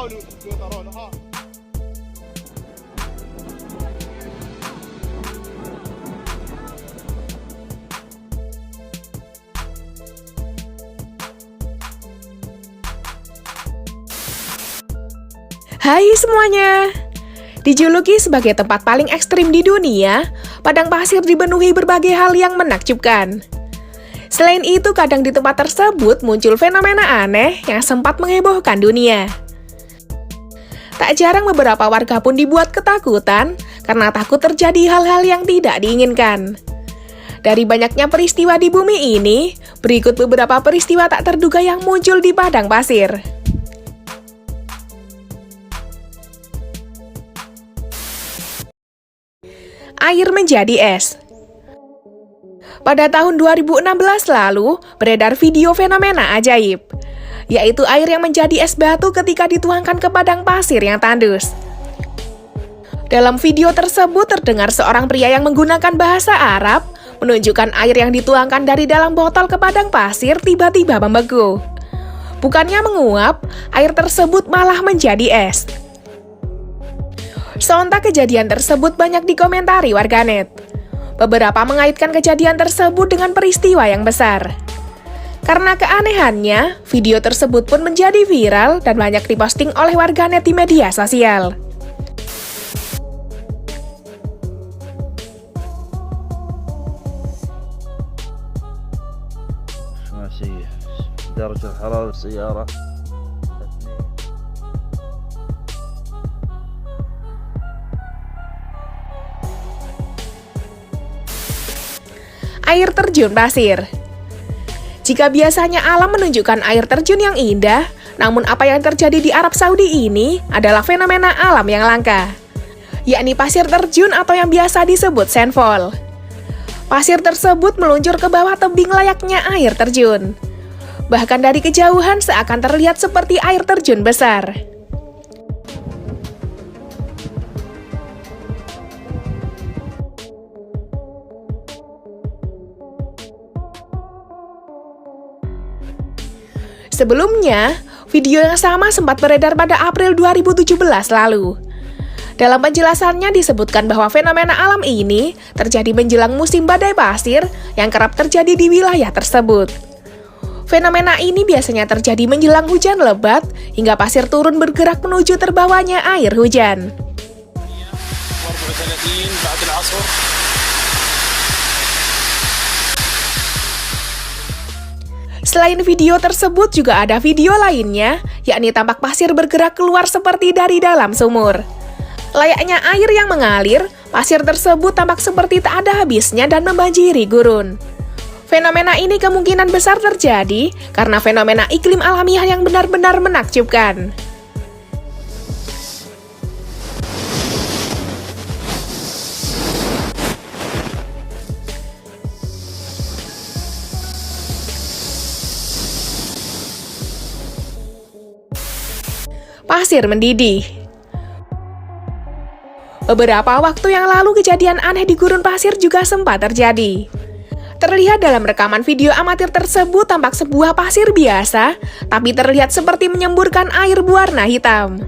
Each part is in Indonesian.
حاولوا ترون ها. Hai semuanya. Dijuluki sebagai tempat paling ekstrim di dunia, padang pasir dipenuhi berbagai hal yang menakjubkan. Selain itu, kadang di tempat tersebut muncul fenomena aneh yang sempat menghebohkan dunia. Tak jarang beberapa warga pun dibuat ketakutan karena takut terjadi hal-hal yang tidak diinginkan. Dari banyaknya peristiwa di bumi ini, berikut beberapa peristiwa tak terduga yang muncul di padang pasir. Air menjadi es. Pada tahun 2016 lalu, beredar video fenomena ajaib, yaitu air yang menjadi es batu ketika dituangkan ke padang pasir yang tandus. Dalam video tersebut terdengar seorang pria yang menggunakan bahasa Arab, menunjukkan air yang dituangkan dari dalam botol ke padang pasir tiba-tiba membeku. Bukannya menguap, air tersebut malah menjadi es. Sontak kejadian tersebut banyak dikomentari warganet. Beberapa mengaitkan kejadian tersebut dengan peristiwa yang besar. Karena keanehannya, video tersebut pun menjadi viral dan banyak diposting oleh warganet di media sosial. ماشي درجة الحرارة السيارة. Air terjun pasir. Jika biasanya alam menunjukkan air terjun yang indah, namun apa yang terjadi di Arab Saudi ini adalah fenomena alam yang langka, yakni pasir terjun atau yang biasa disebut sandfall. Pasir tersebut meluncur ke bawah tebing layaknya air terjun. Bahkan dari kejauhan seakan terlihat seperti air terjun besar. Sebelumnya, video yang sama sempat beredar pada April 2017 lalu. Dalam penjelasannya disebutkan bahwa fenomena alam ini terjadi menjelang musim badai pasir yang kerap terjadi di wilayah tersebut. Fenomena ini biasanya terjadi menjelang hujan lebat hingga pasir turun bergerak menuju terbawanya air hujan. Selain video tersebut juga ada video lainnya, yakni tampak pasir bergerak keluar seperti dari dalam sumur. Layaknya air yang mengalir, pasir tersebut tampak seperti tak ada habisnya dan membanjiri gurun. Fenomena ini kemungkinan besar terjadi karena fenomena iklim alamiah yang benar-benar menakjubkan. Pasir mendidih. Beberapa waktu yang lalu kejadian aneh di gurun pasir juga sempat terjadi. Terlihat dalam rekaman video amatir tersebut tampak sebuah pasir biasa, tapi terlihat seperti menyemburkan air berwarna hitam.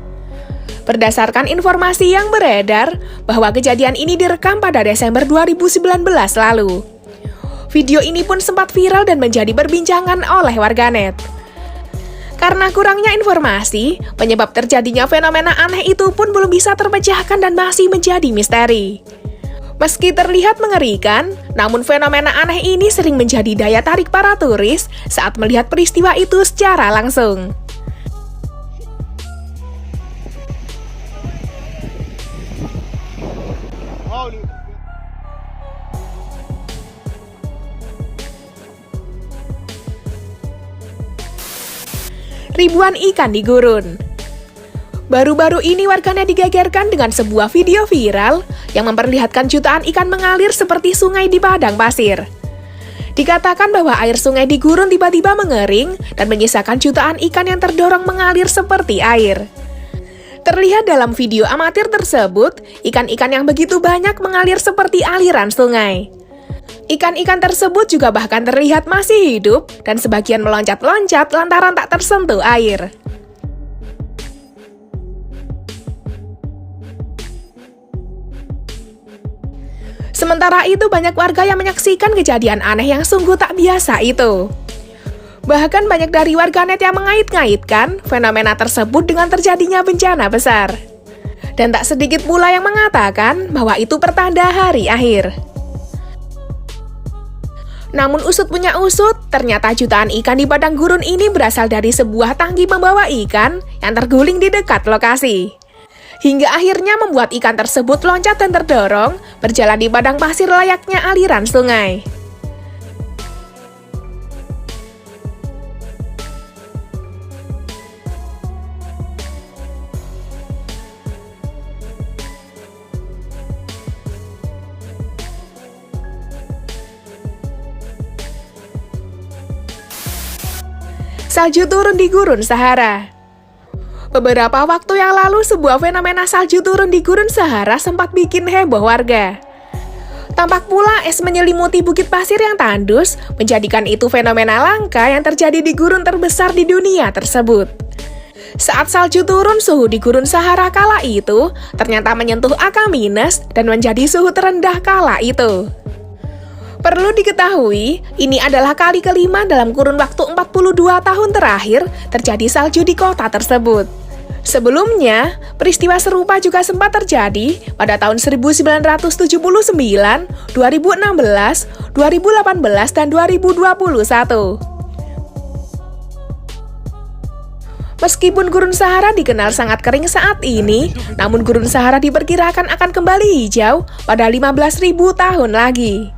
Berdasarkan informasi yang beredar, bahwa kejadian ini direkam pada Desember 2019 lalu. Video ini pun sempat viral dan menjadi perbincangan oleh warganet. Karena kurangnya informasi, penyebab terjadinya fenomena aneh itu pun belum bisa terpecahkan dan masih menjadi misteri. Meski terlihat mengerikan, namun fenomena aneh ini sering menjadi daya tarik para turis saat melihat peristiwa itu secara langsung. Ribuan ikan di gurun. Baru-baru ini warganet digegerkan dengan sebuah video viral yang memperlihatkan jutaan ikan mengalir seperti sungai di padang pasir. Dikatakan bahwa air sungai di gurun tiba-tiba mengering dan menyisakan jutaan ikan yang terdorong mengalir seperti air. Terlihat dalam video amatir tersebut, ikan-ikan yang begitu banyak mengalir seperti aliran sungai. Ikan-ikan tersebut juga bahkan terlihat masih hidup dan sebagian meloncat-loncat lantaran tak tersentuh air. Sementara itu banyak warga yang menyaksikan kejadian aneh yang sungguh tak biasa itu. Bahkan banyak dari warganet yang mengait-ngaitkan fenomena tersebut dengan terjadinya bencana besar. Dan tak sedikit pula yang mengatakan bahwa itu pertanda hari akhir. Namun usut punya usut, ternyata jutaan ikan di padang gurun ini berasal dari sebuah tangki pembawa ikan yang terguling di dekat lokasi. Hingga akhirnya membuat ikan tersebut loncat dan terdorong, berjalan di padang pasir layaknya aliran sungai. Salju turun di Gurun Sahara. Beberapa waktu yang lalu, sebuah fenomena salju turun di Gurun Sahara sempat bikin heboh warga. Tampak pula es menyelimuti bukit pasir yang tandus, menjadikan itu fenomena langka yang terjadi di gurun terbesar di dunia tersebut. Saat salju turun, suhu di Gurun Sahara kala itu ternyata menyentuh angka minus dan menjadi suhu terendah kala itu. Perlu diketahui, ini adalah kali kelima dalam kurun waktu 42 tahun terakhir terjadi salju di kota tersebut. Sebelumnya, peristiwa serupa juga sempat terjadi pada tahun 1979, 2016, 2018, dan 2021. Meskipun Gurun Sahara dikenal sangat kering saat ini, namun Gurun Sahara diperkirakan akan kembali hijau pada 15.000 tahun lagi.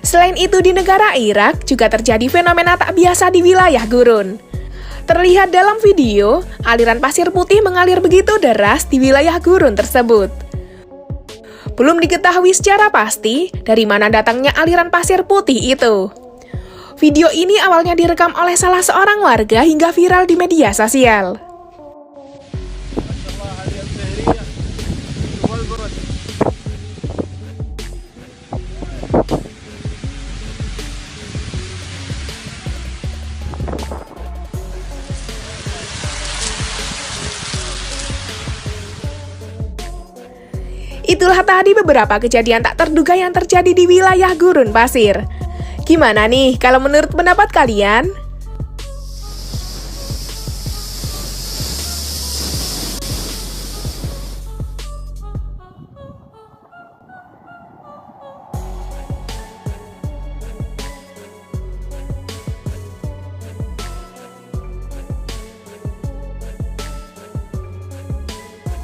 Selain itu, di negara Irak juga terjadi fenomena tak biasa di wilayah gurun. Terlihat dalam video, aliran pasir putih mengalir begitu deras di wilayah gurun tersebut. Belum diketahui secara pasti dari mana datangnya aliran pasir putih itu. Video ini awalnya direkam oleh salah seorang warga hingga viral di media sosial. Itulah tadi beberapa kejadian tak terduga yang terjadi di wilayah gurun pasir. Gimana nih kalau menurut pendapat kalian?